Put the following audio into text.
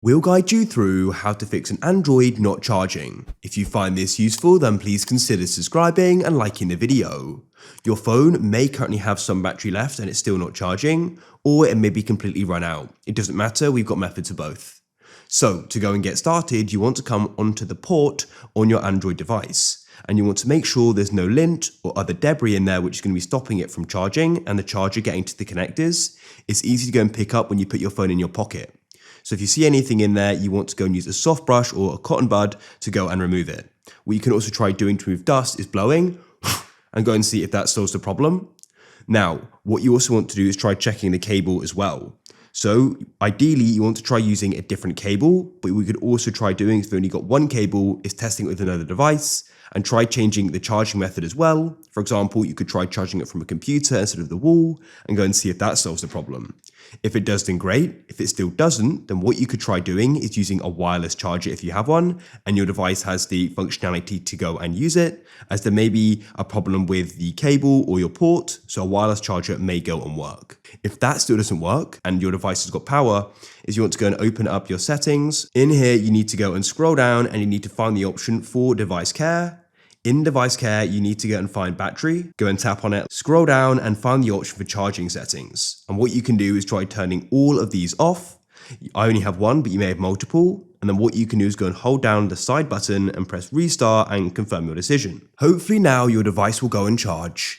we'll guide you through how to fix an Android not charging. If you find this useful, then please consider subscribing and liking the video. Your phone may currently have some battery left and it's still not charging, or it may be completely run out. It doesn't matter, we've got methods for both. So to go and get started, you want to come onto the port on your Android device, and you want to make sure there's no lint or other debris in there which is going to be stopping it from charging and the charger getting to the connectors. It's easy to go and pick up when you put your phone in your pocket. So if you see anything in there, you want to go and use a soft brush or a cotton bud to go and remove it. What you can also try doing to remove dust is blowing and go and see if that solves the problem. Now, what you also want to do is try checking the cable as well. So ideally, you want to try using a different cable, but we could also try doing, if you've only got one cable, is testing it with another device and try changing the charging method as well. For example, you could try charging it from a computer instead of the wall and go and see if that solves the problem. If it does, then great. If it still doesn't, then what you could try doing is using a wireless charger if you have one and your device has the functionality to go and use it, as there may be a problem with the cable or your port, so a wireless charger may go and work. If that still doesn't work and your device has got power, is you want to go and open up your settings. In here, you need to go and scroll down and you need to find the option for device care. In device care, you need to go and find battery, go and tap on it, scroll down and find the option for charging settings. And what you can do is try turning all of these off. I only have one, but you may have multiple. And then what you can do is go and hold down the side button and press restart and confirm your decision. Hopefully now your device will go and charge.